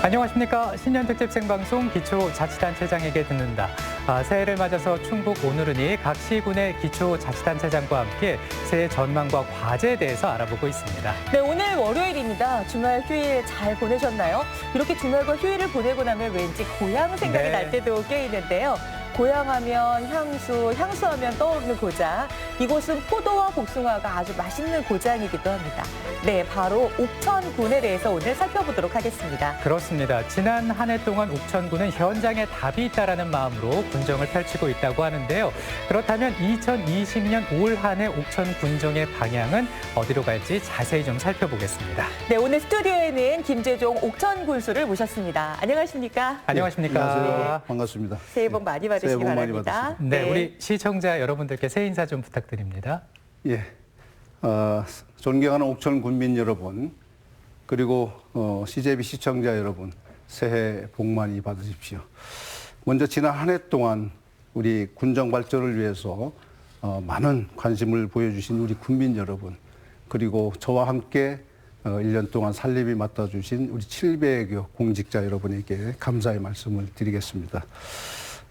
안녕하십니까. 신년특집 생방송 기초자치단체장에게 듣는다. 새해를 맞아서 충북 오늘은이 각 시군의 기초자치단체장과 함께 새해 전망과 과제에 대해서 알아보고 있습니다. 네, 오늘 월요일입니다. 주말 휴일 잘 보내셨나요? 이렇게 주말과 휴일을 보내고 나면 왠지 고향 생각이 날 때도 꽤 있는데요. 고향하면 향수, 향수하면 떠오르는 고장. 이곳은 포도와 복숭아가 아주 맛있는 고장이기도 합니다. 네, 바로 옥천군에 대해서 오늘 살펴보도록 하겠습니다. 그렇습니다. 지난 한 해 동안 옥천군은 현장에 답이 있다라는 마음으로 군정을 펼치고 있다고 하는데요. 그렇다면 2020년 올 한 해 옥천 군정의 방향은 어디로 갈지 자세히 좀 살펴보겠습니다. 네, 오늘 스튜디오에는 김재종 옥천 군수를 모셨습니다. 안녕하십니까? 안녕하십니까? 안녕하세요. 반갑습니다. 새해 복 많이 받으시기 새해 복 많이 바랍니다. 받으세요. 네, 우리 시청자 여러분들께 새해 인사 좀 부탁드립니다. 예, 존경하는 옥천 군민 여러분, 그리고 CJB 시청자 여러분, 새해 복 많이 받으십시오. 먼저 지난 한 해 동안 우리 군정 발전을 위해서 많은 관심을 보여주신 우리 군민 여러분, 그리고 저와 함께 1년 동안 살림이 맡아주신 우리 700여 공직자 여러분에게 감사의 말씀을 드리겠습니다.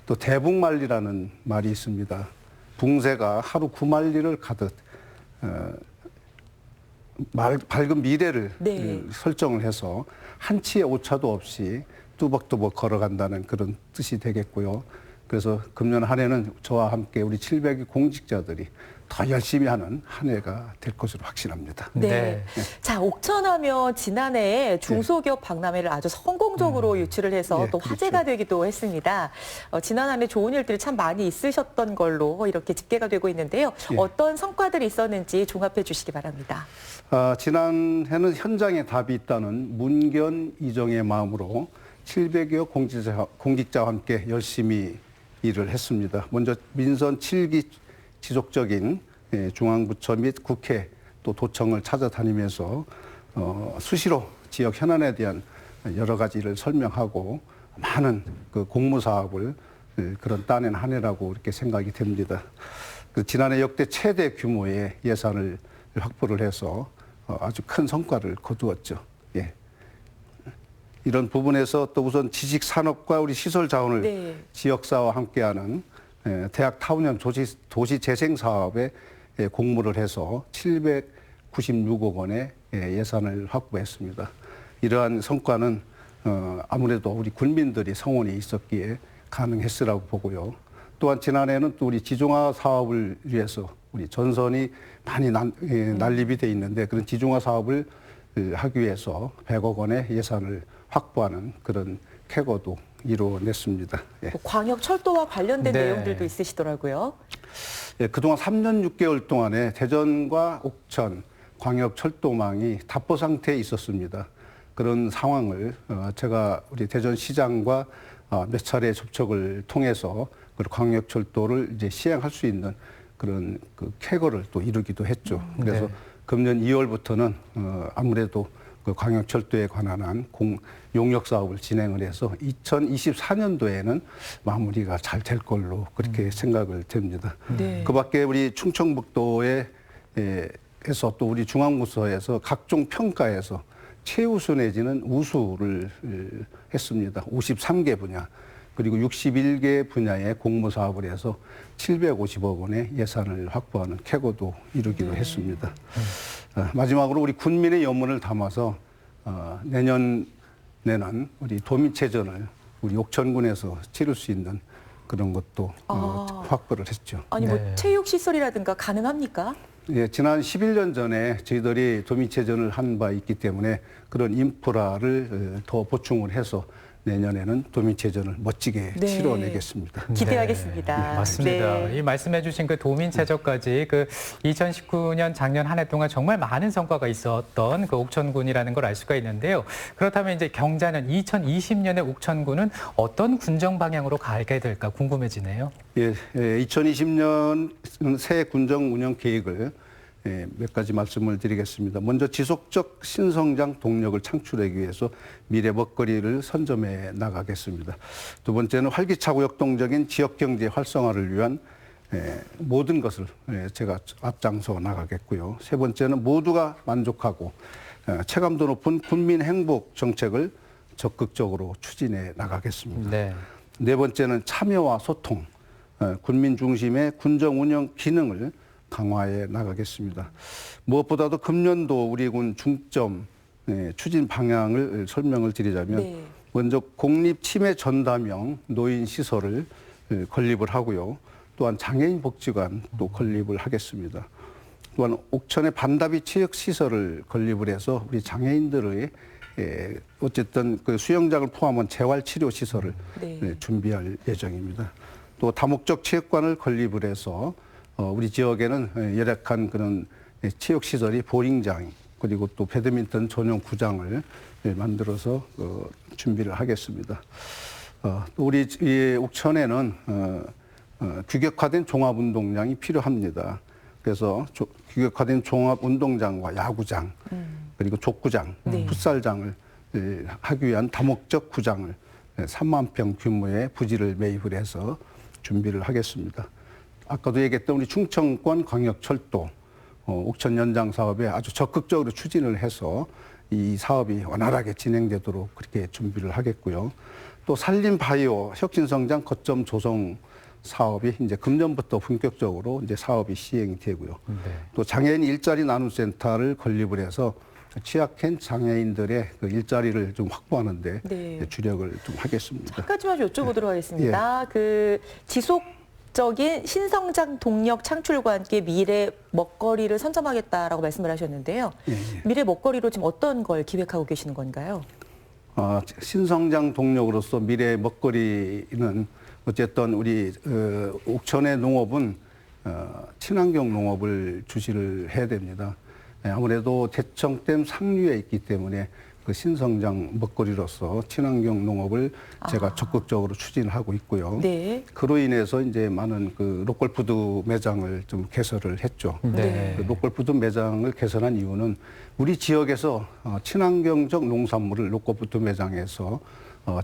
또 대북만리라는 말이 있습니다. 붕새가 하루 9만리를 가듯 밝은 미래를 설정을 해서 한치의 오차도 없이 뚜벅뚜벅 걸어간다는 그런 뜻이 되겠고요. 그래서 금년 한 해는 저와 함께 우리 700의 공직자들이 더 열심히 하는 한 해가 될 것으로 확신합니다. 네. 자, 옥천하면 지난해 중소기업 박람회를 아주 성공적으로 유치를 해서 또 화제가 되기도 했습니다. 지난 한 해 좋은 일들이 참 많이 있으셨던 걸로 이렇게 집계가 되고 있는데요. 어떤 성과들이 있었는지 종합해 주시기 바랍니다. 지난 해는 현장에 답이 있다는 문견 이정의 마음으로 700여 공직자와 함께 열심히 일을 했습니다. 먼저 민선 7기 지속적인 중앙부처 및 국회 또 도청을 찾아다니면서 수시로 지역 현안에 대한 여러 가지 일을 설명하고 많은 그 공무사업을 그런 따낸 한 해라고 이렇게 생각이 됩니다. 지난해 역대 최대 규모의 예산을 확보를 해서 아주 큰 성과를 거두었죠. 예. 이런 부분에서 또 우선 지식산업과 우리 시설 자원을 지역사와 함께하는 대학 타운형 도시 재생 사업에 공모를 해서 796억 원의 예산을 확보했습니다. 이러한 성과는 아무래도 우리 군민들이 성원이 있었기에 가능했으라고 보고요. 또한 지난해는 또 우리 지중화 사업을 위해서 우리 전선이 많이 난립이 돼 있는데 그런 지중화 사업을 하기 위해서 100억 원의 예산을 확보하는 그런 쾌거도 이루어냈습니다. 예. 광역 철도와 관련된 내용들도 있으시더라고요. 예, 그동안 3년 6개월 동안에 대전과 옥천 광역 철도망이 답보 상태에 있었습니다. 그런 상황을 제가 우리 대전시장과 몇 차례 접촉을 통해서 그 광역 철도를 이제 시행할 수 있는 그런 그 쾌거를 또 이루기도 했죠. 그래서 금년 2월부터는 아무래도 그 광역철도에 관한 용역 사업을 진행을 해서 2024년도에는 마무리가 잘 될 걸로 그렇게 생각을 됩니다. 그 밖에 우리 충청북도에서 또 우리 중앙부서에서 각종 평가에서 최우수 내지는 우수를 했습니다. 53개 분야. 그리고 61개 분야의 공모 사업을 해서 750억 원의 예산을 확보하는 쾌거도 이루기로 했습니다. 마지막으로 우리 군민의 염원을 담아서 내년에는 우리 도민체전을 우리 옥천군에서 치를 수 있는 그런 것도 확보를 했죠. 아니 뭐 체육시설이라든가 가능합니까? 예, 지난 11년 전에 저희들이 도민체전을 한 바 있기 때문에 그런 인프라를 더 보충을 해서 내년에는 도민체전을 멋지게 네. 치러내겠습니다. 기대하겠습니다. 네, 맞습니다. 네. 이 말씀해주신 그 도민체조까지 그 2019년 작년 한 해 동안 정말 많은 성과가 있었던 그 옥천군이라는 걸 알 수가 있는데요. 그렇다면 이제 경자년 2020년에 옥천군은 어떤 군정 방향으로 가게 될까 궁금해지네요. 예, 2020년 새 군정 운영 계획을 몇 가지 말씀을 드리겠습니다. 먼저 지속적 신성장 동력을 창출하기 위해서 미래 먹거리를 선점해 나가겠습니다. 두 번째는 활기차고 역동적인 지역경제 활성화를 위한 모든 것을 제가 앞장서 나가겠고요. 세 번째는 모두가 만족하고 체감도 높은 군민 행복 정책을 적극적으로 추진해 나가겠습니다. 네. 네 번째는 참여와 소통, 군민 중심의 군정 운영 기능을 강화해 나가겠습니다. 무엇보다도 금년도 우리 군 중점 추진 방향을 설명을 드리자면 네. 먼저 공립 치매 전담형 노인 시설을 건립을 하고요. 또한 장애인 복지관 또 건립을 하겠습니다. 또한 옥천의 반다비 체육 시설을 건립을 해서 우리 장애인들의 어쨌든 그 수영장을 포함한 재활 치료 시설을 네. 준비할 예정입니다. 또 다목적 체육관을 건립을 해서 우리 지역에는 열악한 그런 체육 시설이 보링장 그리고 또 배드민턴 전용 구장을 만들어서 준비를 하겠습니다. 또 우리 옥천에는 규격화된 종합운동장이 필요합니다. 그래서 규격화된 종합운동장과 야구장 그리고 족구장, 네. 풋살장을 하기 위한 다목적 구장을 3만 평 규모의 부지를 매입을 해서 준비를 하겠습니다. 아까도 얘기했던 우리 충청권 광역철도 옥천 연장 사업에 아주 적극적으로 추진을 해서 이 사업이 원활하게 진행되도록 그렇게 준비를 하겠고요. 또 산림바이오 혁신성장 거점 조성 사업이 이제 금년부터 본격적으로 이제 사업이 시행이 되고요. 네. 또 장애인 일자리 나눔센터를 건립을 해서 취약한 장애인들의 그 일자리를 좀 확보하는데 네. 주력을 좀 하겠습니다. 한 가지만 여쭤보도록 하겠습니다. 그 지속적인 신성장 동력 창출과 함께 미래 먹거리를 선점하겠다라고 말씀을 하셨는데요. 예, 예. 미래 먹거리로 지금 어떤 걸 기획하고 계시는 건가요? 신성장 동력으로서 미래 먹거리는 어쨌든 우리 옥천의 농업은 친환경 농업을 주시를 해야 됩니다. 아무래도 대청댐 상류에 있기 때문에 그 신성장 먹거리로서 친환경 농업을 제가 적극적으로 추진하고 있고요. 네. 그로 인해서 이제 많은 그 로컬푸드 매장을 좀 개설을 했죠. 네. 그 로컬푸드 매장을 개설한 이유는 우리 지역에서 친환경적 농산물을 로컬푸드 매장에서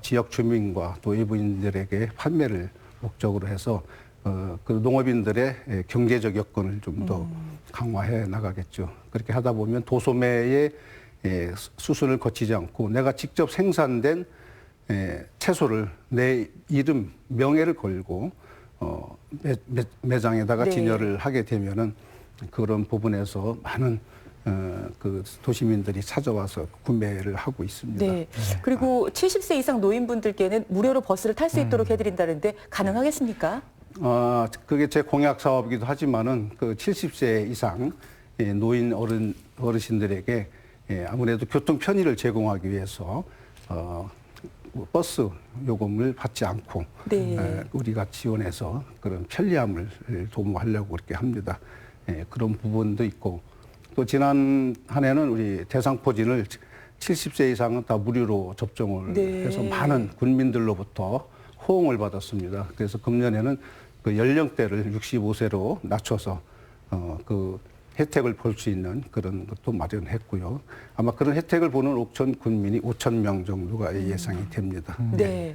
지역 주민과 또 외부인들에게 판매를 목적으로 해서 그 농업인들의 경제적 여건을 좀 더 강화해 나가겠죠. 그렇게 하다 보면 도소매의 수순을 거치지 않고 내가 직접 생산된 채소를 내 이름, 명예를 걸고 매장에다가 네. 진열을 하게 되면은 그런 부분에서 많은 그 도시민들이 찾아와서 구매를 하고 있습니다. 네. 그리고 70세 이상 노인분들께는 무료로 버스를 탈 수 있도록 해드린다는데 가능하겠습니까? 그게 제 공약 사업이기도 하지만은 그 70세 이상 노인 어르신들에게 아무래도 교통 편의를 제공하기 위해서 버스 요금을 받지 않고 네. 우리가 지원해서 그런 편리함을 도모하려고 그렇게 합니다. 그런 부분도 있고 또 지난 한 해는 우리 대상포진을 70세 이상은 다 무료로 접종을 네. 해서 많은 군민들로부터 호응을 받았습니다. 그래서 금년에는 그 연령대를 65세로 낮춰서 그 혜택을 볼 수 있는 그런 것도 마련했고요. 아마 그런 혜택을 보는 옥천 군민이 5천 명 정도가 예상이 됩니다. 네.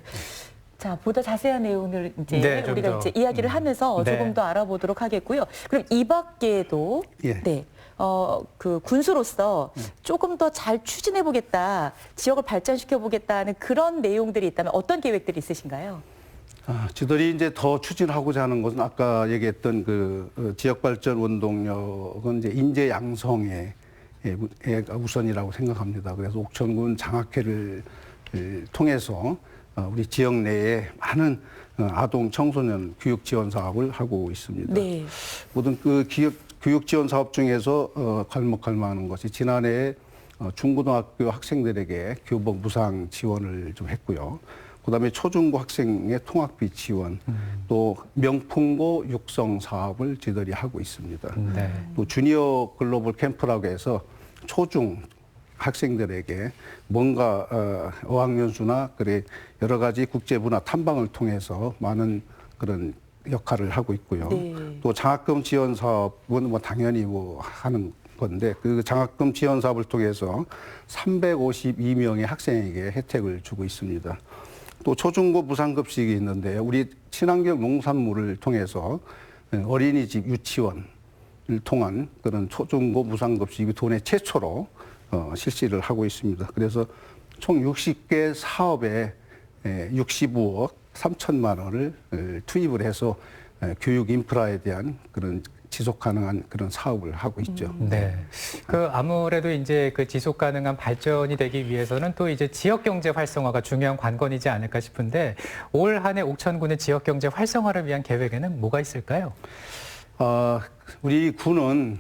자, 보다 자세한 내용을 이제 네, 좀 우리가 더. 이제 이야기를 하면서 네. 조금 더 알아보도록 하겠고요. 그럼 이 밖에도 예. 네. 그 군수로서 조금 더 잘 추진해 보겠다, 지역을 발전시켜 보겠다는 그런 내용들이 있다면 어떤 계획들이 있으신가요? 저들이 이제 더 추진하고자 하는 것은 아까 얘기했던 그 지역 발전 원동력은 이제 인재 양성에 우선이라고 생각합니다. 그래서 옥천군 장학회를 통해서 우리 지역 내에 많은 아동 청소년 교육 지원 사업을 하고 있습니다. 네. 모든 그 교육 지원 사업 중에서 괄목할 만한 것이 지난해 중고등학교 학생들에게 교복 무상 지원을 좀 했고요. 그다음에 초중고 학생의 통학비 지원, 또 명품고 육성 사업을 저희들이 하고 있습니다. 네. 또 주니어 글로벌 캠프라고 해서 초중 학생들에게 뭔가 어학연수나 그래 여러 가지 국제문화 탐방을 통해서 많은 그런 역할을 하고 있고요. 네. 또 장학금 지원 사업은 뭐 당연히 뭐 하는 건데 그 장학금 지원 사업을 통해서 352명의 학생에게 혜택을 주고 있습니다. 또 초중고 무상급식이 있는데 우리 친환경 농산물을 통해서 어린이집 유치원을 통한 그런 초중고 무상급식이 도내 최초로 실시를 하고 있습니다. 그래서 총 60개 사업에 65억 3천만 원을 투입을 해서 교육 인프라에 대한 그런 지속 가능한 그런 사업을 하고 있죠. 네. 그 아무래도 이제 그 지속 가능한 발전이 되기 위해서는 또 이제 지역 경제 활성화가 중요한 관건이지 않을까 싶은데 올 한 해 옥천군의 지역 경제 활성화를 위한 계획에는 뭐가 있을까요? 우리 군은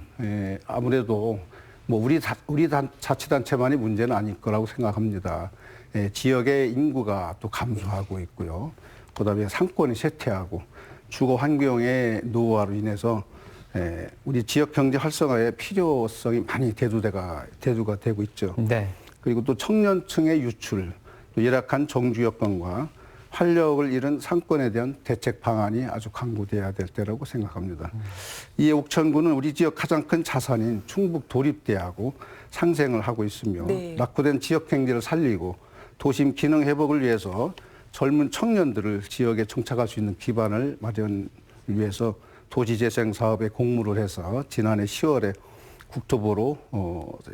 아무래도 뭐 우리 자치단체만이 문제는 아닐 거라고 생각합니다. 지역의 인구가 또 감소하고 있고요. 그다음에 상권이 쇠퇴하고 주거 환경의 노후화로 인해서 우리 지역 경제 활성화의 필요성이 많이 대두가 되고 있죠. 네. 그리고 또 청년층의 유출, 또 열악한 정주 여건과 활력을 잃은 상권에 대한 대책 방안이 아주 강구돼야 될 때라고 생각합니다. 이에 옥천군은 우리 지역 가장 큰 자산인 충북 도립대하고 상생을 하고 있으며 네. 낙후된 지역 경제를 살리고 도심 기능 회복을 위해서 젊은 청년들을 지역에 정착할 수 있는 기반을 마련을 위해서 도시재생 사업에 공모를 해서 지난해 10월에 국토부로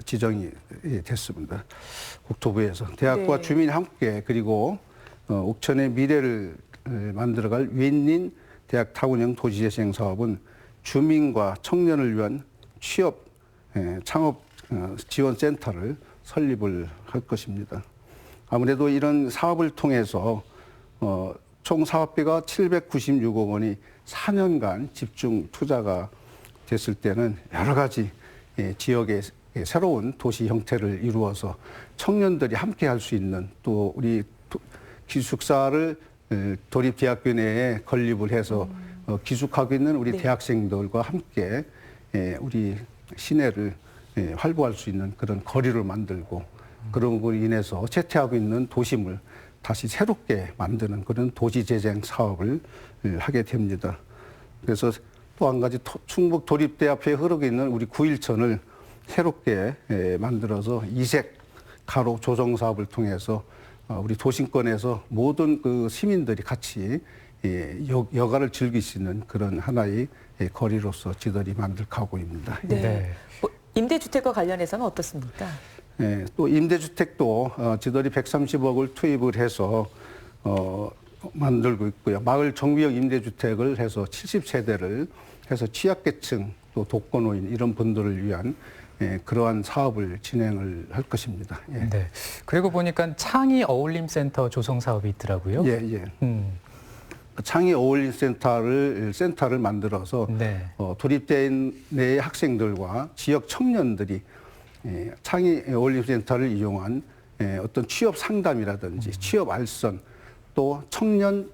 지정이 됐습니다. 국토부에서 대학과 네. 주민이 함께 그리고 옥천의 미래를 만들어갈 윈윈 대학 타운형 도시재생 사업은 주민과 청년을 위한 취업 창업 지원 센터를 설립을 할 것입니다. 아무래도 이런 사업을 통해서 총 사업비가 796억 원이 4년간 집중 투자가 됐을 때는 여러 가지 지역의 새로운 도시 형태를 이루어서 청년들이 함께 할 수 있는 또 우리 기숙사를 도립대학교 내에 건립을 해서 기숙하고 있는 우리 네. 대학생들과 함께 우리 시내를 활보할 수 있는 그런 거리를 만들고 그런 걸로 인해서 쇠퇴하고 있는 도심을 다시 새롭게 만드는 그런 도시재생 사업을 하게 됩니다. 그래서 또 한 가지 충북 도립대 앞에 흐르고 있는 우리 9.1천을 새롭게 만들어서 이색 가로 조성 사업을 통해서 우리 도심권에서 모든 그 시민들이 같이 여가를 즐길 수 있는 그런 하나의 거리로서 지들이 만들 각오입니다. 네. 네. 임대주택과 관련해서는 어떻습니까? 또 임대주택도 지들이 130억을 투입을 해서 만들고 있고요. 마을 정비형 임대주택을 해서 70세대를 해서 취약계층 또 독거노인 이런 분들을 위한 그러한 사업을 진행을 할 것입니다. 예. 네. 그리고 보니까 창의 어울림센터 조성 사업이 있더라고요. 예. 창의 어울림 센터를 만들어서 네. 도립대 내 학생들과 지역 청년들이 창의 어울림 센터를 이용한 어떤 취업 상담이라든지 취업 알선 또 청년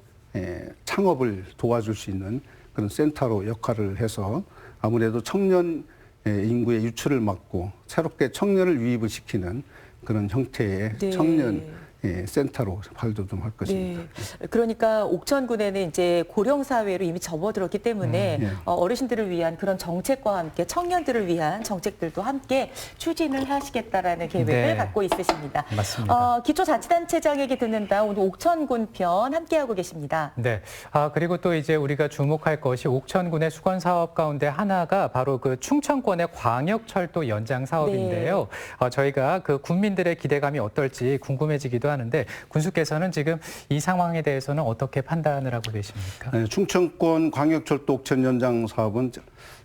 창업을 도와줄 수 있는 그런 센터로 역할을 해서 아무래도 청년 인구의 유출을 막고 새롭게 청년을 유입을 시키는 그런 형태의 네. 청년 센터로 발돋움할 것입니다. 네. 그러니까 옥천군에는 이제 고령 사회로 이미 접어들었기 때문에 예. 어르신들을 위한 그런 정책과 함께 청년들을 위한 정책들도 함께 추진을 하시겠다라는 계획을 네. 갖고 있으십니다. 맞습니다. 기초자치단체장에게 듣는다 오늘 옥천군 편 함께하고 계십니다. 네. 그리고 또 이제 우리가 주목할 것이 옥천군의 수건 사업 가운데 하나가 바로 그 충청권의 광역철도 연장 사업인데요. 저희가 그 군민들의 기대감이 어떨지 궁금해지기도 하는데 군수께서는 지금 이 상황에 대해서는 어떻게 판단을 하고 계십니까? 네, 충청권 광역철도 옥천 연장 사업은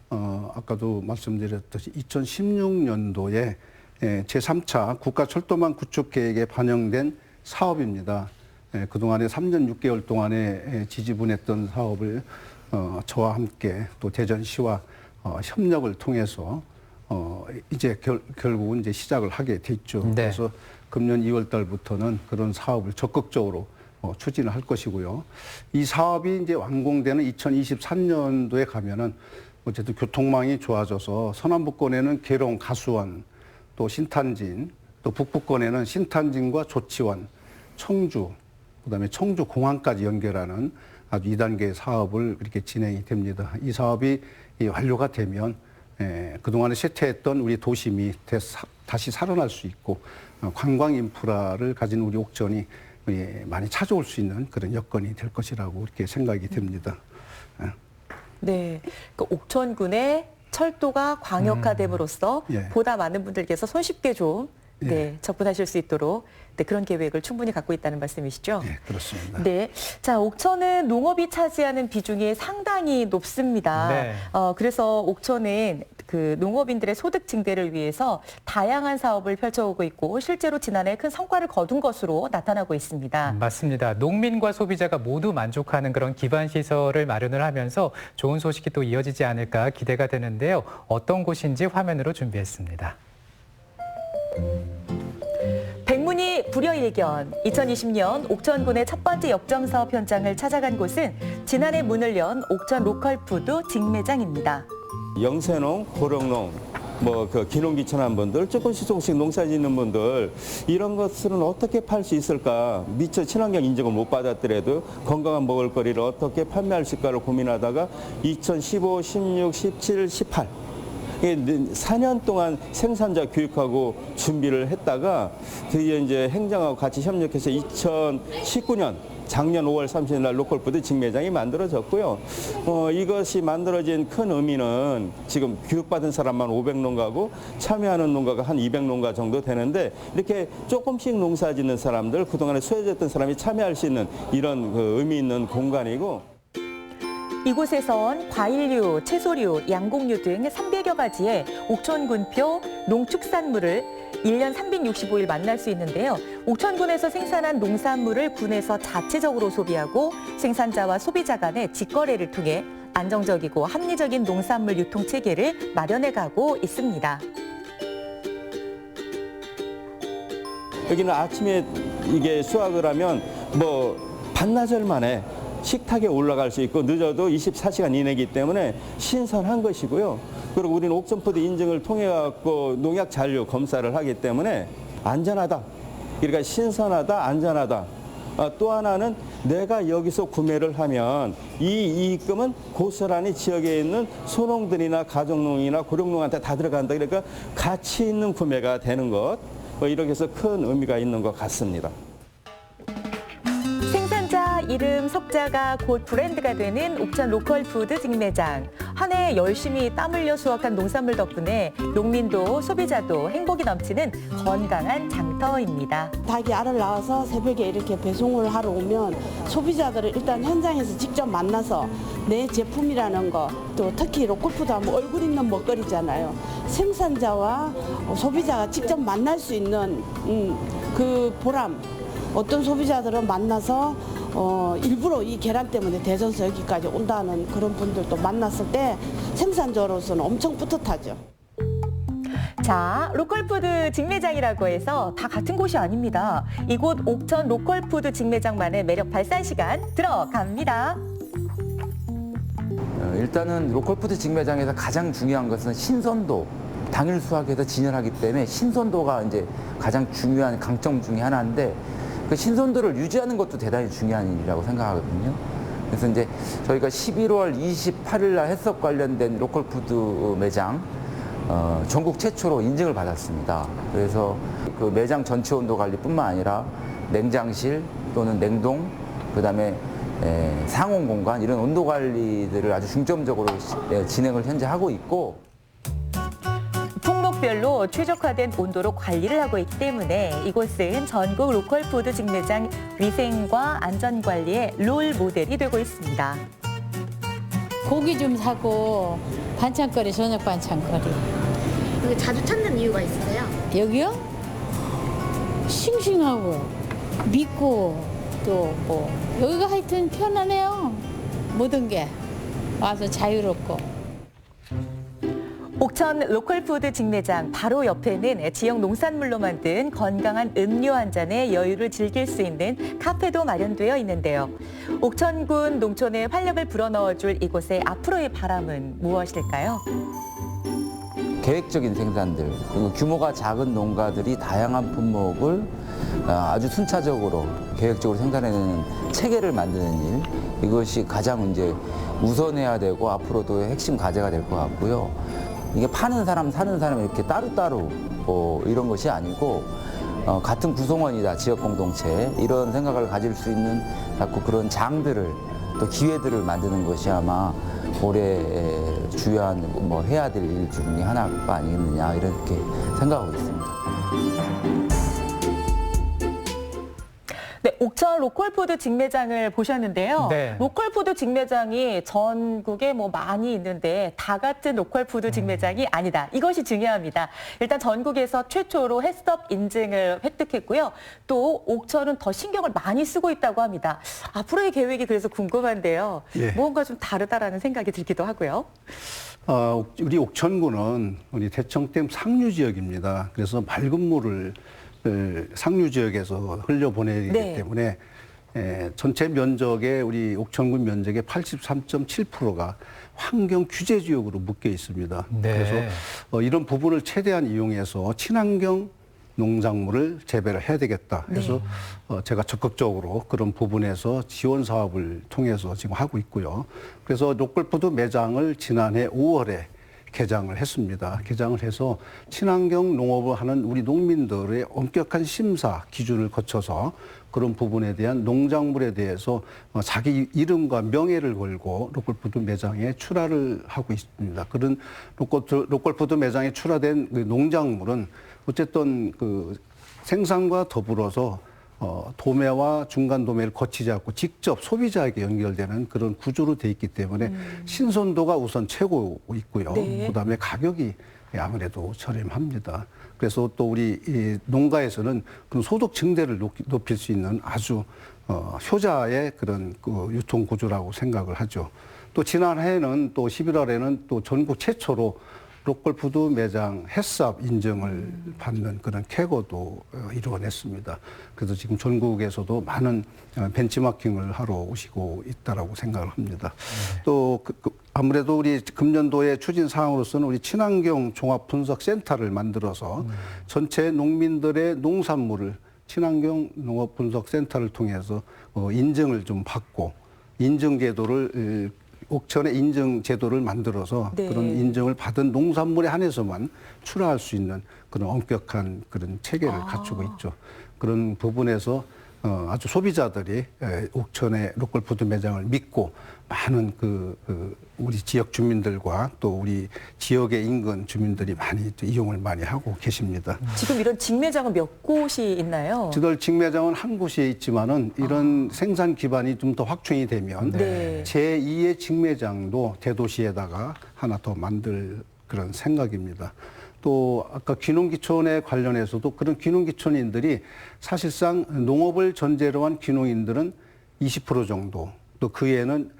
아까도 말씀드렸듯이 2016년도에 제3차 국가철도망 구축 계획에 반영된 사업입니다. 그동안에 3년 6개월 동안에 지지분했던 사업을 저와 함께 또 대전시와 협력을 통해서 이제 결국은 이제 시작을 하게 됐죠. 네. 그래서 금년 2월 달부터는 그런 사업을 적극적으로 추진을 할 것이고요. 이 사업이 이제 완공되는 2023년도에 가면은 어쨌든 교통망이 좋아져서 서남북권에는 계룡, 가수원, 또 신탄진, 또 북부권에는 신탄진과 조치원, 청주, 그다음에 청주 공항까지 연결하는 아주 2단계 사업을 이렇게 진행이 됩니다. 이 사업이 완료가 되면 그동안에 쇠퇴했던 우리 도심이 다시 살아날 수 있고 관광 인프라를 가진 우리 옥천이 많이 찾아올 수 있는 그런 여건이 될 것이라고 이렇게 생각이 됩니다. 네, 그 옥천군의 철도가 광역화됨으로써 예. 보다 많은 분들께서 손쉽게 좀 예. 접근하실 수 있도록 그런 계획을 충분히 갖고 있다는 말씀이시죠? 네, 그렇습니다. 네. 자, 옥천은 농업이 차지하는 비중이 상당히 높습니다. 네. 그래서 옥천은 그 농업인들의 소득 증대를 위해서 다양한 사업을 펼쳐오고 있고 실제로 지난해 큰 성과를 거둔 것으로 나타나고 있습니다. 맞습니다. 농민과 소비자가 모두 만족하는 그런 기반 시설을 마련을 하면서 좋은 소식이 또 이어지지 않을까 기대가 되는데요. 어떤 곳인지 화면으로 준비했습니다. 백문이 불여일견 2020년 옥천군의 첫 번째 역점 사업 현장을 찾아간 곳은 지난해 문을 연 옥천 로컬푸드 직매장입니다. 영세농, 고령농, 기농기천한 분들, 조금씩 농사 짓는 분들 이런 것들은 어떻게 팔 수 있을까? 미처 친환경 인증을 못 받았더라도 건강한 먹을거리를 어떻게 판매할 수 있을까를 고민하다가 2015, 16, 17, 18 4년 동안 생산자 교육하고 준비를 했다가 드디어 이제 행정하고 같이 협력해서 2019년 작년 5월 30일 날 로컬푸드 직매장이 만들어졌고요. 이것이 만들어진 큰 의미는 지금 교육받은 사람만 500농가고 참여하는 농가가 한 200농가 정도 되는데 이렇게 조금씩 농사 짓는 사람들, 그동안에 소외됐던 사람이 참여할 수 있는 이런 의미 있는 공간이고 이곳에선 과일류, 채소류, 양곡류 등 300여 가지의 옥천군표 농축산물을 1년 365일 만날 수 있는데요. 옥천군에서 생산한 농산물을 군에서 자체적으로 소비하고 생산자와 소비자 간의 직거래를 통해 안정적이고 합리적인 농산물 유통 체계를 마련해 가고 있습니다. 여기는 아침에 이게 수확을 하면 반나절 만에 식탁에 올라갈 수 있고 늦어도 24시간 이내이기 때문에 신선한 것이고요. 그리고 우리는 옥천푸드 인증을 통해 갖고 농약 잔류 검사를 하기 때문에 안전하다. 그러니까 신선하다, 안전하다. 또 하나는 내가 여기서 구매를 하면 이 이익금은 고스란히 지역에 있는 소농들이나 가족농이나 고령농한테 다 들어간다. 그러니까 가치 있는 구매가 되는 것. 이렇게 해서 큰 의미가 있는 것 같습니다. 이름 석자가 곧 브랜드가 되는 옥천 로컬푸드 직매장. 한 해 열심히 땀 흘려 수확한 농산물 덕분에 농민도 소비자도 행복이 넘치는 건강한 장터입니다. 닭이 알을 낳아서 새벽에 이렇게 배송을 하러 오면 소비자들을 일단 현장에서 직접 만나서 내 제품이라는 거, 또 특히 로컬푸드 하면 얼굴 있는 먹거리잖아요. 생산자와 소비자가 직접 만날 수 있는 그 보람. 어떤 소비자들은 만나서 일부러 이 계란 때문에 대전서 여기까지 온다는 그런 분들도 만났을 때 생산자로서는 엄청 뿌듯하죠. 자, 로컬푸드 직매장이라고 해서 다 같은 곳이 아닙니다. 이곳 옥천 로컬푸드 직매장만의 매력 발산 시간 들어갑니다. 일단은 로컬푸드 직매장에서 가장 중요한 것은 신선도. 당일 수확해서 진열하기 때문에 신선도가 이제 가장 중요한 강점 중에 하나인데 그 신선도를 유지하는 것도 대단히 중요한 일이라고 생각하거든요. 그래서 이제 저희가 11월 28일 날 해썹 관련된 로컬푸드 매장 전국 최초로 인증을 받았습니다. 그래서 그 매장 전체 온도 관리뿐만 아니라 냉장실 또는 냉동, 그다음에 상온 공간 이런 온도 관리들을 아주 중점적으로 진행을 현재 하고 있고. 품목별로 최적화된 온도로 관리를 하고 있기 때문에 이곳은 전국 로컬푸드 직매장 위생과 안전관리의 롤 모델이 되고 있습니다. 고기 좀 사고 반찬거리, 저녁 반찬거리. 여기 자주 찾는 이유가 있으세요? 여기요? 싱싱하고 밉고 또 여기가 하여튼 편하네요. 모든 게 와서 자유롭고. 옥천 로컬푸드 직매장 바로 옆에는 지역 농산물로 만든 건강한 음료 한 잔의 여유를 즐길 수 있는 카페도 마련되어 있는데요. 옥천군 농촌에 활력을 불어넣어줄 이곳의 앞으로의 바람은 무엇일까요? 계획적인 생산들, 그리고 규모가 작은 농가들이 다양한 품목을 아주 순차적으로 계획적으로 생산해내는 체계를 만드는 일, 이것이 가장 이제 우선해야 되고 앞으로도 핵심 과제가 될 것 같고요. 이게 파는 사람, 사는 사람 이렇게 따로따로 이런 것이 아니고 같은 구성원이다, 지역 공동체, 이런 생각을 가질 수 있는 자꾸 그런 장들을 또 기회들을 만드는 것이 아마 올해 주요한 해야 될 일 중에 하나가 아니겠느냐 이렇게 생각하고 있습니다. 네, 옥천 로컬푸드 직매장을 보셨는데요. 네. 로컬푸드 직매장이 전국에 많이 있는데 다 같은 로컬푸드 직매장이 아니다. 이것이 중요합니다. 일단 전국에서 최초로 햇섭 인증을 획득했고요. 또 옥천은 더 신경을 많이 쓰고 있다고 합니다. 앞으로의 계획이 그래서 궁금한데요. 예. 무언가 좀 다르다라는 생각이 들기도 하고요. 우리 옥천군은 우리 대청댐 상류 지역입니다. 그래서 맑은 물을 상류 지역에서 흘려보내기 네. 때문에 전체 면적의 우리 옥천군 면적의 83.7%가 환경 규제 지역으로 묶여 있습니다. 네. 그래서 이런 부분을 최대한 이용해서 친환경 농작물을 재배를 해야 되겠다 해서 제가 적극적으로 그런 부분에서 지원 사업을 통해서 지금 하고 있고요. 그래서 로컬푸드 매장을 지난해 5월에 개장을 했습니다. 개장을 해서 친환경 농업을 하는 우리 농민들의 엄격한 심사 기준을 거쳐서 그런 부분에 대한 농작물에 대해서 자기 이름과 명예를 걸고 로컬푸드 매장에 출하를 하고 있습니다. 그런 로컬푸드 매장에 출하된 그 농작물은 어쨌든 그 생산과 더불어서 도매와 중간 도매를 거치지 않고 직접 소비자에게 연결되는 그런 구조로 돼 있기 때문에 신선도가 우선 최고 있고요. 네. 그다음에 가격이 아무래도 저렴합니다. 그래서 또 우리 이 농가에서는 그런 소득 증대를 높일 수 있는 아주 효자의 그런 그 유통 구조라고 생각을 하죠. 또 지난해에는 또 11월에는 또 전국 최초로 로컬푸드 매장 햇섭 인증을 받는 그런 쾌거도 이루어냈습니다. 그래서 지금 전국에서도 많은 벤치마킹을 하러 오시고 있다라고 생각을 합니다. 또 아무래도 우리 금년도의 추진 사항으로서는 우리 친환경 종합분석센터를 만들어서 전체 농민들의 농산물을 친환경 농업분석센터를 통해서 인증을 좀 받고 인증 제도를 옥천의 인증 제도를 만들어서 네. 그런 인증을 받은 농산물에 한해서만 출하할 수 있는 그런 엄격한 그런 체계를 갖추고 있죠. 그런 부분에서 아주 소비자들이 옥천의 로컬푸드 매장을 믿고 많은 우리 지역 주민들과 또 우리 지역의 인근 주민들이 많이 이용을 많이 하고 계십니다. 지금 이런 직매장은 몇 곳이 있나요? 지들 직매장은 한 곳에 있지만은 이런 생산 기반이 좀 더 확충이 되면 네. 제2의 직매장도 대도시에다가 하나 더 만들 그런 생각입니다. 또 아까 귀농귀촌에 관련해서도 그런 귀농귀촌인들이 사실상 농업을 전제로 한 귀농인들은 20% 정도, 또 그 외에는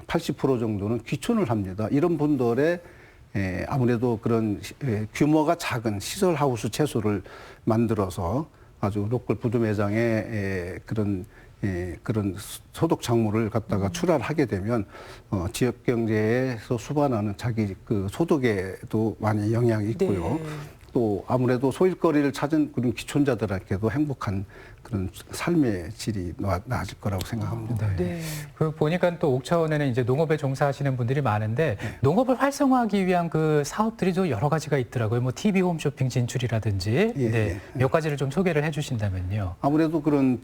80% 정도는 귀촌을 합니다. 이런 분들의 아무래도 그런 규모가 작은 시설 하우스 채소를 만들어서 아주 로컬푸드 매장에 그런 소득 작물을 갖다가 출하를 하게 되면 지역 경제에서 수반하는 자기 그 소득에도 많이 영향이 있고요. 네. 또 아무래도 소일거리를 찾은 그런 귀촌자들에게도 행복한 그런 삶의 질이 나아질 거라고 생각합니다. 네. 그 보니까 또 옥천에는 이제 농업에 종사하시는 분들이 많은데 농업을 활성화하기 위한 그 사업들이 좀 여러 가지가 있더라고요. 뭐 TV 홈쇼핑 진출이라든지 예. 몇 가지를 좀 소개를 해주신다면요. 아무래도 그런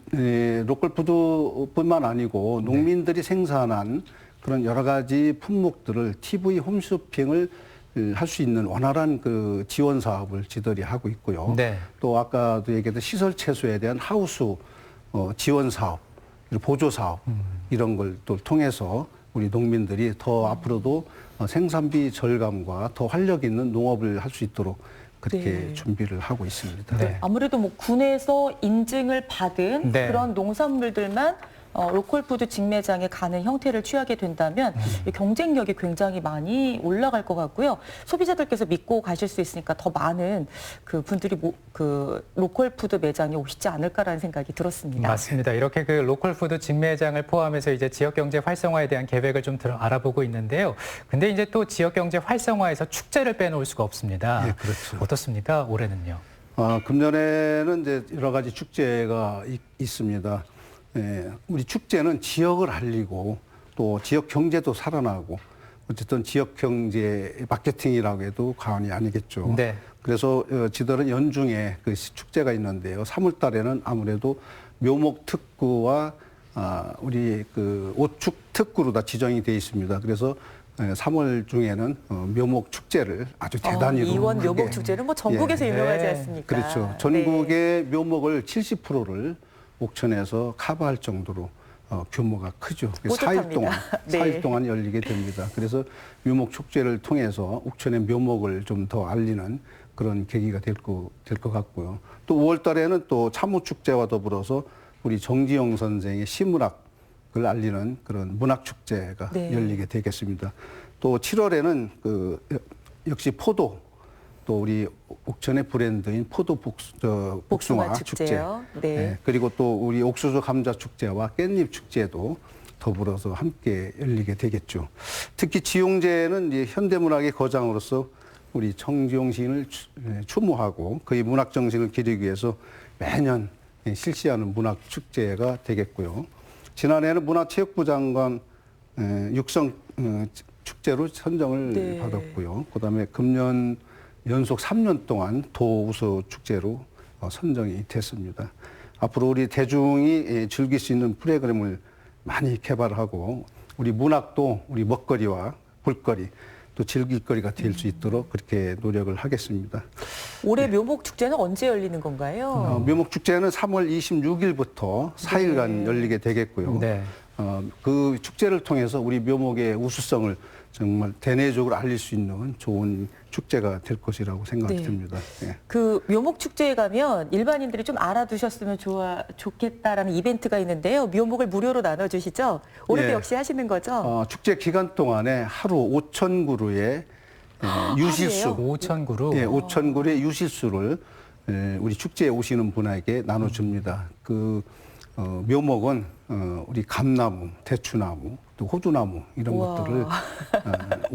로컬푸드뿐만 아니고 농민들이 생산한 그런 여러 가지 품목들을 TV 홈쇼핑을 할 수 있는 원활한 그 지원 사업을 지들이 하고 있고요. 네. 또 아까도 얘기했던 시설 채소에 대한 하우스 지원 사업, 보조 사업 이런 걸 또 통해서 우리 농민들이 더 앞으로도 생산비 절감과 더 활력 있는 농업을 할 수 있도록 그렇게 네. 준비를 하고 있습니다. 네. 아무래도 군에서 인증을 받은 네. 그런 농산물들만 로컬푸드 직매장에 가는 형태를 취하게 된다면 이 경쟁력이 굉장히 많이 올라갈 것 같고요. 소비자들께서 믿고 가실 수 있으니까 더 많은 그 분들이 그 로컬푸드 매장에 오시지 않을까라는 생각이 들었습니다. 맞습니다. 이렇게 그 로컬푸드 직매장을 포함해서 이제 지역경제 활성화에 대한 계획을 좀 알아보고 있는데요. 근데 이제 또 지역경제 활성화에서 축제를 빼놓을 수가 없습니다. 예, 그렇죠. 어떻습니까? 올해는요? 금년에는 이제 여러 가지 축제가 있습니다. 예, 우리 축제는 지역을 알리고 또 지역 경제도 살아나고 어쨌든 지역 경제 마케팅이라고 해도 과언이 아니겠죠. 네. 그래서 지도는 연중에 그 축제가 있는데요. 3월 달에는 아무래도 묘목 특구와 우리 그 오축 특구로 다 지정이 돼 있습니다. 그래서 3월 중에는 묘목 축제를 아주 대단히로 이원 묘목 크게, 축제는 뭐 전국에서 예, 유명하지 네. 않습니까? 그렇죠. 전국의 묘목을 70%를 옥천에서 커버할 정도로 규모가 크죠. 뿌듯합니다. 4일 동안, 네. 4일 동안 열리게 됩니다. 그래서 묘목 축제를 통해서 옥천의 묘목을 좀 더 알리는 그런 계기가 될 것 같고요. 또 5월 달에는 또 참호 축제와 더불어서 우리 정지용 선생의 시문학을 알리는 그런 문학 축제가 네. 열리게 되겠습니다. 또 7월에는 그 역시 포도 또 우리 옥천의 브랜드인 포도 복숭아 축제. 축제요. 네. 네, 그리고 또 우리 옥수수 감자 축제와 깻잎 축제도 더불어서 함께 열리게 되겠죠. 특히 지용제는 이제 현대문학의 거장으로서 우리 정지용 시인을 추모하고 그의 문학 정신을 기리기 위해서 매년 실시하는 문학 축제가 되겠고요. 지난해에는 문화체육부 장관 육성 축제로 선정을 네. 받았고요. 그다음에 금년 연속 3년 동안 도우수 축제로 선정이 됐습니다. 앞으로 우리 대중이 즐길 수 있는 프로그램을 많이 개발하고 우리 문학도 우리 먹거리와 볼거리 또 즐길거리가 될 수 있도록 그렇게 노력을 하겠습니다. 올해 묘목 축제는 언제 열리는 건가요? 묘목 축제는 3월 26일부터 4일간 열리게 되겠고요. 네. 그 축제를 통해서 우리 묘목의 우수성을 정말 대내적으로 알릴 수 있는 좋은 축제가 될 것이라고 생각이 네. 듭니다. 예. 그 묘목 축제에 가면 일반인들이 좀 알아두셨으면 좋겠다라는 이벤트가 있는데요. 묘목을 무료로 나눠주시죠? 올해도 예. 역시 하시는 거죠? 축제 기간 동안에 하루 5,000그루의 유실수, 하루에요? 5,000그루. 예, 5,000그루의 유실수를 우리 축제에 오시는 분에게 나눠줍니다. 그 묘목은 우리 감나무, 대추나무, 또 호두나무 이런 우와. 것들을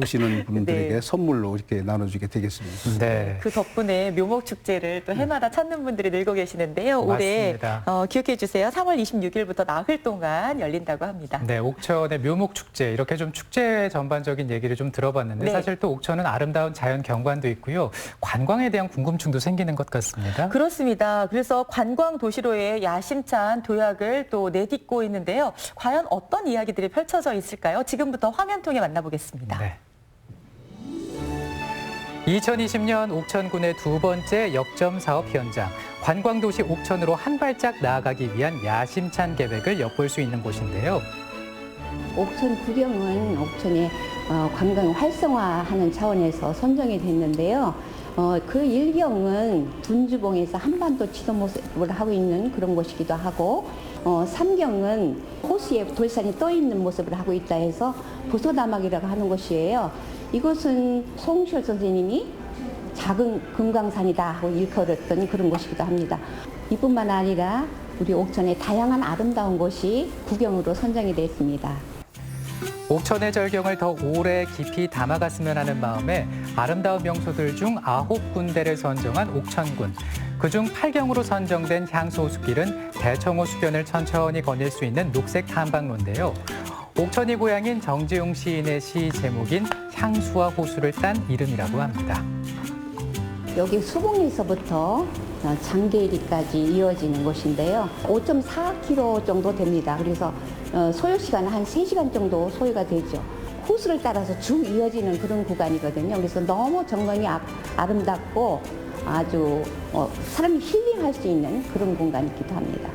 오시는 분들에게 네. 선물로 이렇게 나눠주게 되겠습니다. 네. 그 덕분에 묘목 축제를 또 해마다 찾는 분들이 늘고 계시는데요. 올해 맞습니다. 기억해 주세요. 3월 26일부터 나흘 동안 열린다고 합니다. 네, 옥천의 묘목 축제 이렇게 좀 축제 전반적인 얘기를 좀 들어봤는데 네. 사실 또 옥천은 아름다운 자연 경관도 있고요. 관광에 대한 궁금증도 생기는 것 같습니다. 그렇습니다. 그래서 관광 도시로의 야심찬 도약을 또 내딛고 있는데요. 과연 어떤 이야기들이 펼쳐져 있을까요? 지금부터 화면 통해 만나보겠습니다. 네. 2020년 옥천군의 두 번째 역점 사업 현장, 관광도시 옥천으로 한 발짝 나아가기 위한 야심찬 계획을 엿볼 수 있는 곳인데요. 옥천 구경은 옥천의 관광 활성화하는 차원에서 선정이 됐는데요. 그 일경은 분주봉에서 한반도 지도 모습을 하고 있는 그런 곳이기도 하고, 삼경은 호수에 돌산이 떠 있는 모습을 하고 있다 해서 보소다막이라고 하는 곳이에요. 이곳은 송시열 선생님이 작은 금강산이다 하고 일컬었던 그런 곳이기도 합니다. 이뿐만 아니라 우리 옥천의 다양한 아름다운 곳이 구경으로 선정이 됐습니다. 옥천의 절경을 더 오래 깊이 담아갔으면 하는 마음에 아름다운 명소들 중 9군데를 선정한 옥천군. 그중 8경으로 선정된 향수호수길은 대청호 수변을 천천히 거닐 수 있는 녹색 탐방로인데요. 옥천이 고향인 정지용 시인의 시 제목인 향수와 호수를 딴 이름이라고 합니다. 여기 수봉리서부터 장계리까지 이어지는 곳인데요. 5.4km 정도 됩니다. 그래서 소요 시간은 한 3시간 정도 소요가 되죠. 호수를 따라서 쭉 이어지는 그런 구간이거든요. 그래서 너무 전경이 아름답고 아주 사람이 힐링할 수 있는 그런 공간이기도 합니다.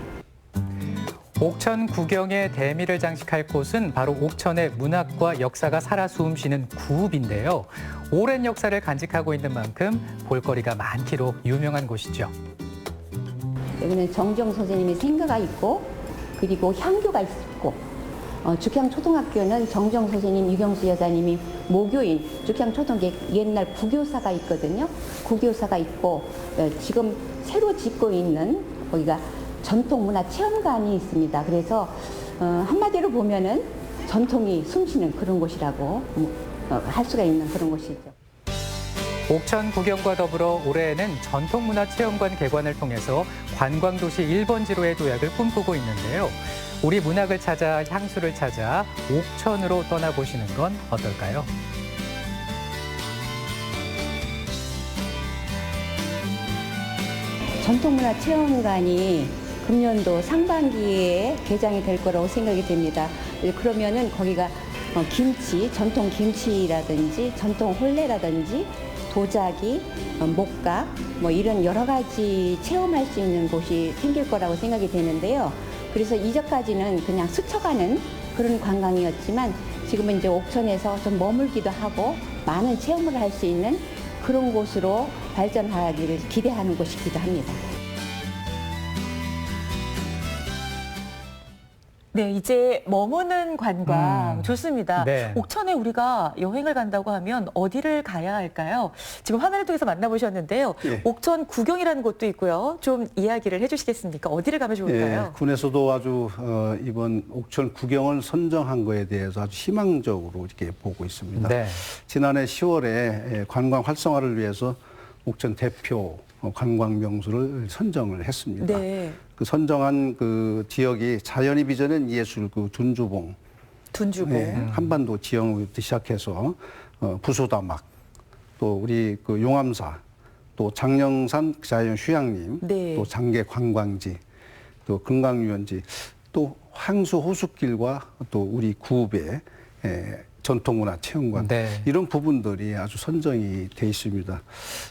옥천 구경의 대미를 장식할 곳은 바로 옥천의 문학과 역사가 살아 숨쉬는 구읍인데요. 오랜 역사를 간직하고 있는 만큼 볼거리가 많기로 유명한 곳이죠. 여기는 정지용 선생님의 생가가 있고 그리고 향교가 학고, 죽향초등학교는 정정 선생님, 유경수 여사님이 모교인 죽향초등학교 옛날 구교사가 있거든요. 구교사가 있고 지금 새로 짓고 있는 거기가 전통문화체험관이 있습니다. 그래서 한마디로 보면은 전통이 숨쉬는 그런 곳이라고 할 수가 있는 그런 곳이죠. 옥천 구경과 더불어 올해에는 전통문화체험관 개관을 통해서 관광도시 1번지로의 도약을 꿈꾸고 있는데요. 우리 문학을 찾아 향수를 찾아 옥천으로 떠나보시는 건 어떨까요? 전통문화체험관이 금년도 상반기에 개장이 될 거라고 생각이 됩니다. 그러면은 거기가 김치, 전통 김치라든지 전통 혼례라든지 도자기, 목각 뭐 이런 여러 가지 체험할 수 있는 곳이 생길 거라고 생각이 되는데요. 그래서 이전까지는 그냥 스쳐가는 그런 관광이었지만 지금은 이제 옥천에서 좀 머물기도 하고 많은 체험을 할 수 있는 그런 곳으로 발전하기를 기대하는 곳이기도 합니다. 네, 이제 머무는 관광 좋습니다. 네. 옥천에 우리가 여행을 간다고 하면 어디를 가야 할까요? 지금 화면을 통해서 만나보셨는데요. 예. 옥천 구경이라는 곳도 있고요. 좀 이야기를 해주시겠습니까? 어디를 가면 좋을까요? 예, 군에서도 아주 이번 옥천 구경을 선정한 거에 대해서 아주 희망적으로 이렇게 보고 있습니다. 네. 지난해 10월에 관광 활성화를 위해서 옥천 대표 관광 명소를 선정을 했습니다. 네. 그 선정한 그 지역이 자연이 빚어낸 예술 그 둔주봉, 둔주봉. 네, 한반도 지형부터 시작해서 부소다막, 또 우리 그 용암사, 또 장령산 자연 휴양림, 네. 또 장계 관광지, 또 금강유원지, 또 향수 호숫길과 또 우리 구읍의 전통문화 체험관 네. 이런 부분들이 아주 선정이 돼 있습니다.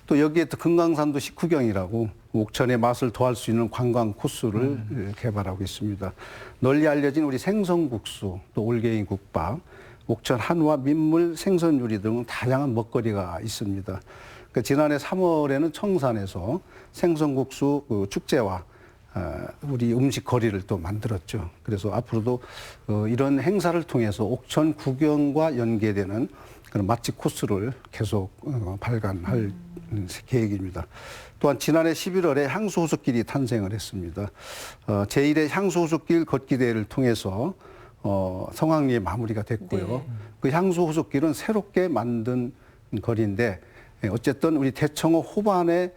또 여기에 또 금강산도 식후경이라고 옥천의 맛을 더할 수 있는 관광 코스를 개발하고 있습니다. 널리 알려진 우리 생선국수, 또 올갱이 국밥, 옥천 한화 민물 생선 요리 등 다양한 먹거리가 있습니다. 그러니까 지난해 3월에는 청산에서 생선국수 축제와 우리 음식 거리를 또 만들었죠. 그래서 앞으로도 이런 행사를 통해서 옥천 구경과 연계되는 그런 맛집 코스를 계속 발간할 계획입니다. 또한 지난해 11월에 향수호숫길이 탄생을 했습니다. 제1회 향수호숫길 걷기 대회를 통해서 성황리에 마무리가 됐고요. 네. 그 향수호숫길은 새롭게 만든 거리인데 어쨌든 우리 대청호 호반에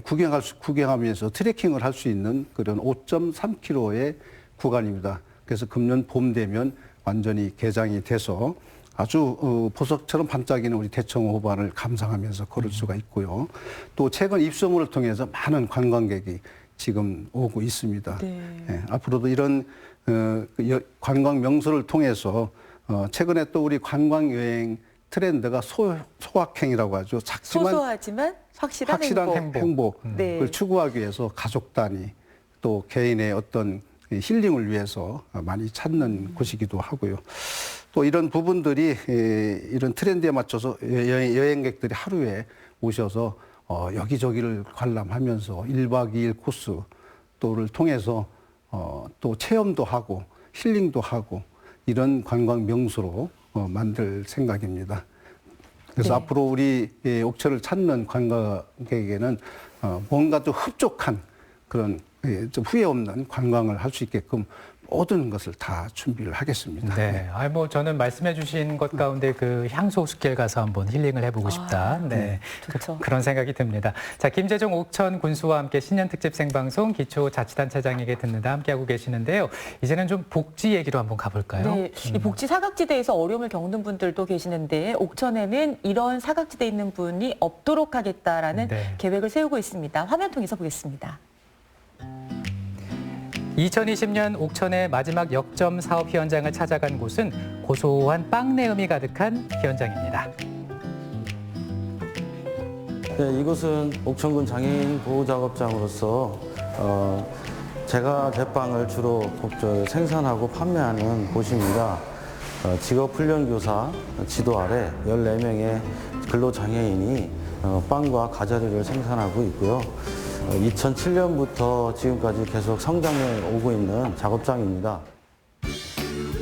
구경하면서 트레킹을 할 수 있는 그런 5.3km의 구간입니다. 그래서 금년 봄 되면 완전히 개장이 돼서 아주 보석처럼 반짝이는 우리 대청호 호반을 감상하면서 걸을 수가 있고요. 또 최근 입소문을 통해서 많은 관광객이 지금 오고 있습니다. 네. 예, 앞으로도 이런 관광 명소를 통해서 최근에 또 우리 관광 여행 트렌드가 소확행이라고 하죠. 작지만 소소하지만 확실한 행복. 행복을 네. 추구하기 위해서 가족 단위 또 개인의 어떤 힐링을 위해서 많이 찾는 곳이기도 하고요. 또 이런 부분들이 이런 트렌드에 맞춰서 여행객들이 하루에 오셔서 여기저기를 관람하면서 1박 2일 코스 또를 통해서 또 체험도 하고 힐링도 하고 이런 관광 명소로 만들 생각입니다. 그래서 네. 앞으로 우리 옥천을 찾는 관광객에게는 뭔가 좀 흡족한 그런 좀 후회 없는 관광을 할 수 있게끔 모든 것을 다 준비를 하겠습니다. 네. 저는 말씀해주신 것 가운데 그 향수 호숫길 가서 한번 힐링을 해보고 싶다. 네. 좋죠. 그런 생각이 듭니다. 자, 김재정 옥천 군수와 함께 신년 특집 생방송 기초자치단체장에게 듣는다 함께하고 계시는데요. 이제는 좀 복지 얘기로 한번 가볼까요? 네, 이 복지 사각지대에서 어려움을 겪는 분들도 계시는데 옥천에는 이런 사각지대에 있는 분이 없도록 하겠다라는 네. 계획을 세우고 있습니다. 화면 통해서 보겠습니다. 2020년 옥천의 마지막 역점 사업 현장을 찾아간 곳은 고소한 빵 내음이 가득한 현장입니다. 네, 이곳은 옥천군 장애인 보호작업장으로서 제가 제빵을 주로 생산하고 판매하는 곳입니다. 직업훈련교사 지도 아래 14명의 근로장애인이 빵과 과자리를 생산하고 있고요. 2007년부터 지금까지 계속 성장해 오고 있는 작업장입니다.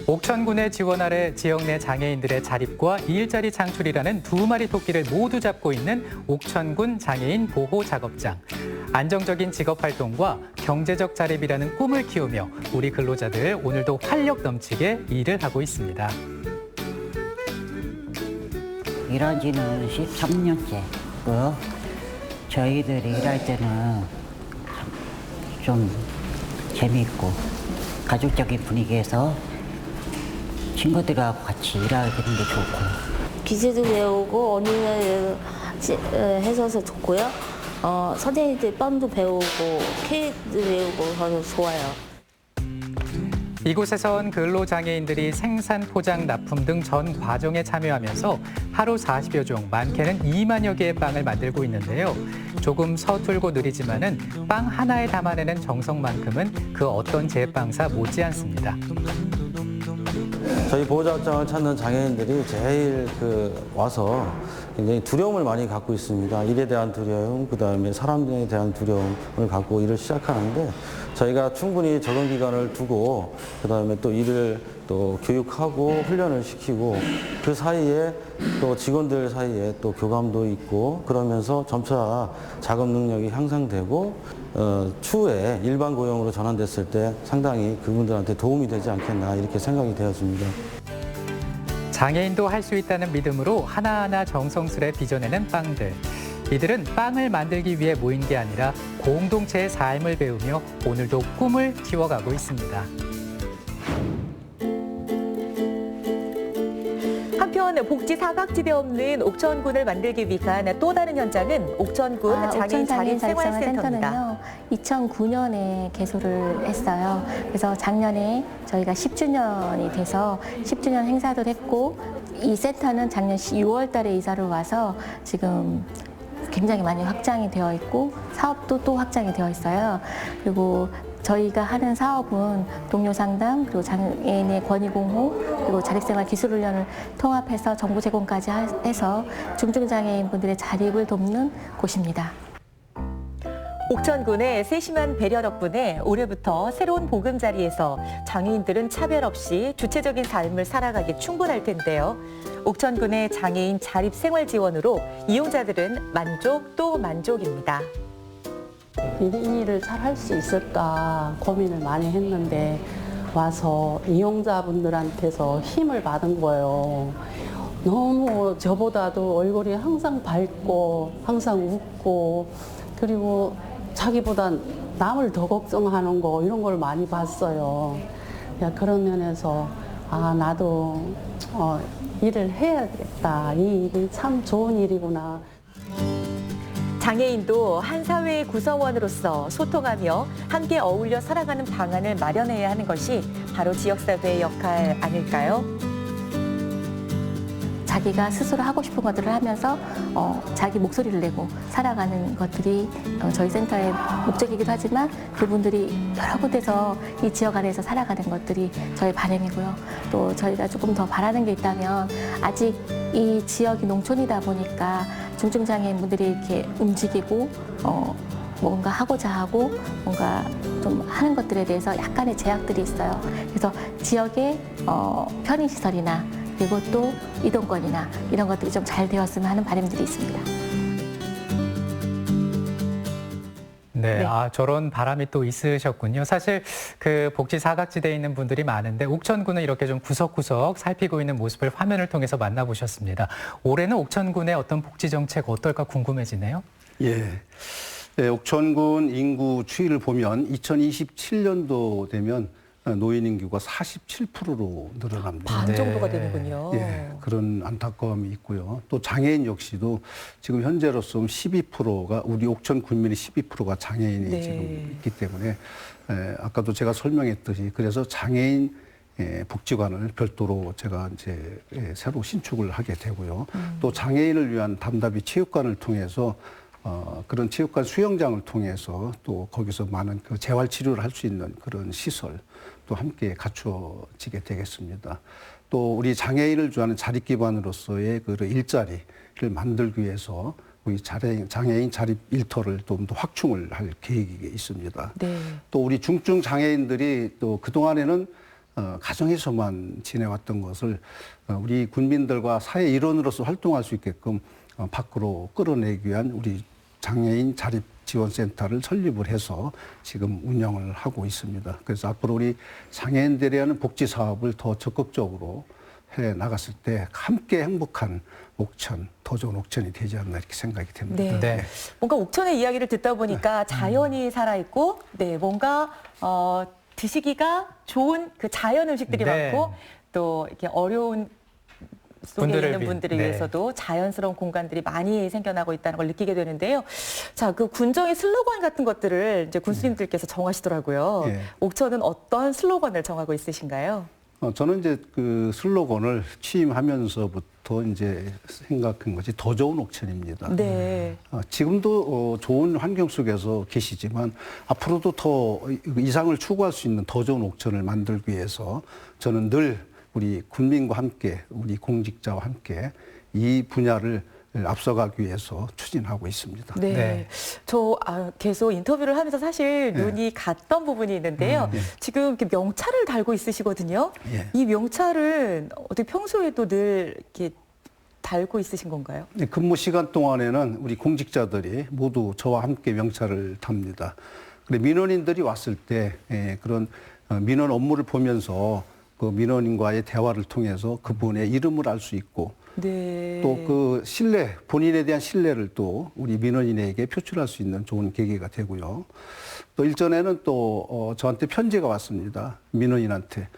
옥천군의 지원 아래 지역 내 장애인들의 자립과 일자리 창출이라는 두 마리 토끼를 모두 잡고 있는 옥천군 장애인 보호 작업장. 안정적인 직업 활동과 경제적 자립이라는 꿈을 키우며 우리 근로자들 오늘도 활력 넘치게 일을 하고 있습니다. 일한 지는 13년째고요. 저희들이 일할 때는 좀 재미있고 가족적인 분위기에서 친구들하고 같이 일하는 게 좋고. 기술도 배우고 언니네 해서서 좋고요. 선생님들 뻔도 배우고 케이크도 배우고 그래서 좋아요. 이곳에선 근로장애인들이 생산, 포장, 납품 등 전 과정에 참여하면서 하루 40여 종, 많게는 2만여 개의 빵을 만들고 있는데요. 조금 서툴고 느리지만은 빵 하나에 담아내는 정성만큼은 그 어떤 제빵사 못지않습니다. 저희 보호자업장을 찾는 장애인들이 제일 와서 굉장히 두려움을 많이 갖고 있습니다. 일에 대한 두려움, 그다음에 사람에 대한 두려움을 갖고 일을 시작하는데 저희가 충분히 적응 기간을 두고 그다음에 또 일을 또 교육하고 훈련을 시키고 그 사이에 또 직원들 사이에 또 교감도 있고 그러면서 점차 작업 능력이 향상되고 추후에 일반 고용으로 전환됐을 때 상당히 그분들한테 도움이 되지 않겠나 이렇게 생각이 되었습니다. 장애인도 할 수 있다는 믿음으로 하나하나 정성스레 빚어내는 빵들. 이들은 빵을 만들기 위해 모인 게 아니라 공동체의 삶을 배우며 오늘도 꿈을 키워가고 있습니다. 한편 복지 사각지대 없는 옥천군을 만들기 위한 또 다른 현장은 옥천군 장애인 자립생활센터입니다. 2009년에 개소를 했어요. 그래서 작년에 저희가 10주년이 돼서 10주년 행사도 했고 이 센터는 작년 6월 달에 이사를 와서 지금 굉장히 많이 확장이 되어 있고 사업도 또 확장이 되어 있어요. 그리고 저희가 하는 사업은 동료 상담, 그리고 장애인의 권익 공호, 그리고 자립생활 기술 훈련을 통합해서 정보 제공까지 해서 중증장애인 분들의 자립을 돕는 곳입니다. 옥천군의 세심한 배려 덕분에 올해부터 새로운 보금자리에서 장애인들은 차별 없이 주체적인 삶을 살아가기 충분할 텐데요. 옥천군의 장애인 자립생활 지원으로 이용자들은 만족 또 만족입니다. 이 일을 잘 할 수 있을까 고민을 많이 했는데 와서 이용자분들한테서 힘을 받은 거예요. 너무 저보다도 얼굴이 항상 밝고 항상 웃고 그리고 자기보다 남을 더 걱정하는 거 이런 걸 많이 봤어요. 그런 면에서 나도 일을 해야겠다. 이 일이 참 좋은 일이구나. 장애인도 한 사회의 구성원으로서 소통하며 함께 어울려 살아가는 방안을 마련해야 하는 것이 바로 지역사회의 역할 아닐까요? 자기가 스스로 하고 싶은 것들을 하면서 자기 목소리를 내고 살아가는 것들이 저희 센터의 목적이기도 하지만 그분들이 여러 곳에서 이 지역 안에서 살아가는 것들이 저희 바람이고요. 또 저희가 조금 더 바라는 게 있다면 아직 이 지역이 농촌이다 보니까 중증장애인분들이 이렇게 움직이고 뭔가 하고자 하고 뭔가 좀 하는 것들에 대해서 약간의 제약들이 있어요. 그래서 지역의 편의시설이나 그리고 또 이동권이나 이런 것들이 좀 잘 되었으면 하는 바람들이 있습니다. 네, 저런 바람이 또 있으셨군요. 사실 그 복지 사각지대에 있는 분들이 많은데 옥천군은 이렇게 좀 구석구석 살피고 있는 모습을 화면을 통해서 만나보셨습니다. 올해는 옥천군의 어떤 복지 정책 어떨까 궁금해지네요. 네, 옥천군 인구 추이를 보면 2027년도 되면 노인 인구가 47%로 늘어납니다. 반 정도가 되는군요. 그런 안타까움이 있고요. 또 장애인 역시도 지금 현재로서 12%가 우리 옥천 군민의 12%가 장애인이 지금 있기 때문에 아까도 제가 설명했듯이 그래서 장애인 복지관을 별도로 제가 이제 새로 신축을 하게 되고요. 또 장애인을 위한 담다비 체육관을 통해서 그런 체육관 수영장을 통해서 또 거기서 많은 그 재활 치료를 할 수 있는 그런 시설 또 함께 갖춰지게 되겠습니다. 또 우리 장애인을 위한 자립 기반으로서의 그 일자리를 만들기 위해서 우리 장애인 자립 일터를 좀 더 확충을 할 계획이 있습니다. 또 우리 중증 장애인들이 또 그동안에는 가정에서만 지내왔던 것을 우리 군민들과 사회 일원으로서 활동할 수 있게끔 밖으로 끌어내기 위한 우리 장애인 자립지원센터를 설립을 해서 지금 운영을 하고 있습니다. 그래서 앞으로 우리 장애인들에 대한 복지 사업을 더 적극적으로 해 나갔을 때 함께 행복한 옥천, 더 좋은 옥천이 되지 않나 이렇게 생각이 됩니다. 네. 네. 뭔가 옥천의 이야기를 듣다 보니까 자연이 살아있고, 네, 뭔가 드시기가 좋은 그 자연 음식들이 네. 많고, 또 이렇게 어려운 속에 분들을 있는 분들을 네. 위해서도 자연스러운 공간들이 많이 생겨나고 있다는 걸 느끼게 되는데요. 자, 그 군정의 슬로건 같은 것들을 이제 군수님들께서 정하시더라고요. 예. 옥천은 어떤 슬로건을 정하고 있으신가요? 저는 이제 그 슬로건을 취임하면서부터 이제 생각한 것이 더 좋은 옥천입니다. 네. 지금도 좋은 환경 속에서 계시지만 앞으로도 더 이상을 추구할 수 있는 더 좋은 옥천을 만들기 위해서 저는 늘 우리 군민과 함께 우리 공직자와 함께 이 분야를 앞서가기 위해서 추진하고 있습니다. 네. 네. 저 계속 인터뷰를 하면서 사실 네. 눈이 갔던 부분이 있는데요. 네. 지금 이렇게 명찰을 달고 있으시거든요. 예. 이 명찰은 어떻게 평소에도 늘 이렇게 달고 있으신 건가요? 네, 근무 시간 동안에는 우리 공직자들이 모두 저와 함께 명찰을 답니다. 그래 민원인들이 왔을 때 그런 민원 업무를 보면서 그 민원인과의 대화를 통해서 그분의 이름을 알 수 있고 네. 또 그 신뢰, 본인에 대한 신뢰를 또 우리 민원인에게 표출할 수 있는 좋은 계기가 되고요. 또 일전에는 또 저한테 편지가 왔습니다. 민원인한테.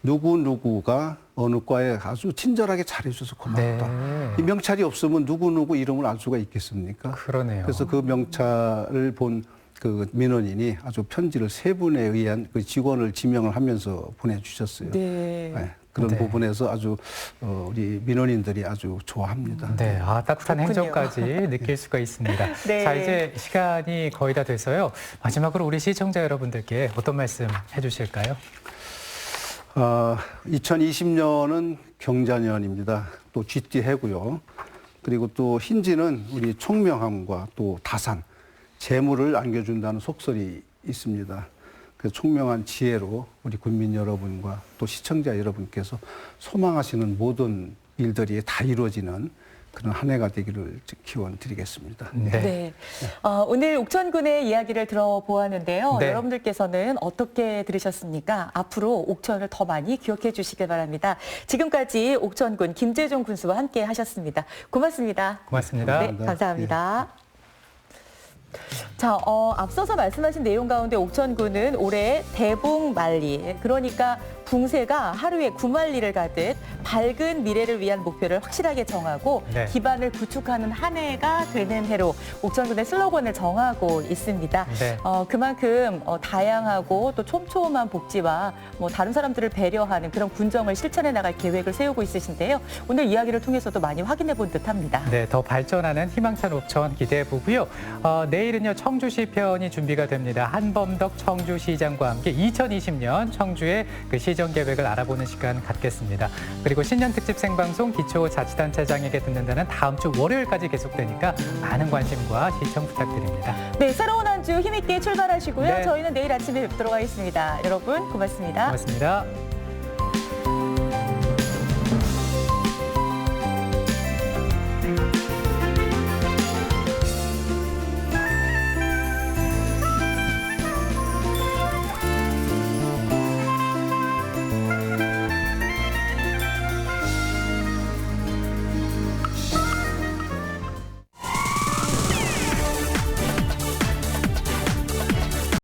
누구누구가 어느 과에 아주 친절하게 잘해줘서 고맙다. 네. 이 명찰이 없으면 누구누구 이름을 알 수가 있겠습니까? 그러네요. 그래서 그 명찰을 본 그 민원인이 아주 편지를 3분에 의한 그 직원을 지명을 하면서 보내주셨어요. 네. 네, 그런 네. 부분에서 아주 우리 민원인들이 아주 좋아합니다. 네, 따뜻한 그렇군요. 행정까지 느낄 수가 있습니다. 네. 자, 이제 시간이 거의 다 돼서요. 마지막으로 우리 시청자 여러분들께 어떤 말씀 해주실까요? 2020년은 경자년입니다. 또 쥐띠 해고요. 그리고 또 흰지는 우리 총명함과 또 다산, 재물을 안겨준다는 속설이 있습니다. 그 총명한 지혜로 우리 국민 여러분과 또 시청자 여러분께서 소망하시는 모든 일들이 다 이루어지는 그런 한 해가 되기를 기원 드리겠습니다. 네. 오늘 옥천군의 이야기를 들어보았는데요. 네. 여러분들께서는 어떻게 들으셨습니까? 앞으로 옥천을 더 많이 기억해 주시길 바랍니다. 지금까지 옥천군 김재종 군수와 함께 하셨습니다. 고맙습니다. 고맙습니다. 네, 감사합니다. 자, 앞서서 말씀하신 내용 가운데 옥천군은 올해 대붕만리, 그러니까 붕세가 하루에 9만리를 가듯 밝은 미래를 위한 목표를 확실하게 정하고 네. 기반을 구축하는 한 해가 되는 해로 옥천군의 슬로건을 정하고 있습니다. 네. 그만큼 다양하고 또 촘촘한 복지와 다른 사람들을 배려하는 그런 군정을 실천해 나갈 계획을 세우고 있으신데요. 오늘 이야기를 통해서도 많이 확인해 본 듯합니다. 네, 더 발전하는 희망찬 옥천 기대해 보고요. 내일은요 청주시 편이 준비가 됩니다. 한범덕 청주시장과 함께 2020년 청주의 그 시정 계획을 알아보는 시간 갖겠습니다. 그리고 신년 특집 생방송 기초자치단체장에게 듣는다는 다음 주 월요일까지 계속되니까 많은 관심과 시청 부탁드립니다. 네, 새로운 한 주 힘있게 출발하시고요. 네. 저희는 내일 아침에 뵙도록 하겠습니다. 여러분 고맙습니다. 고맙습니다.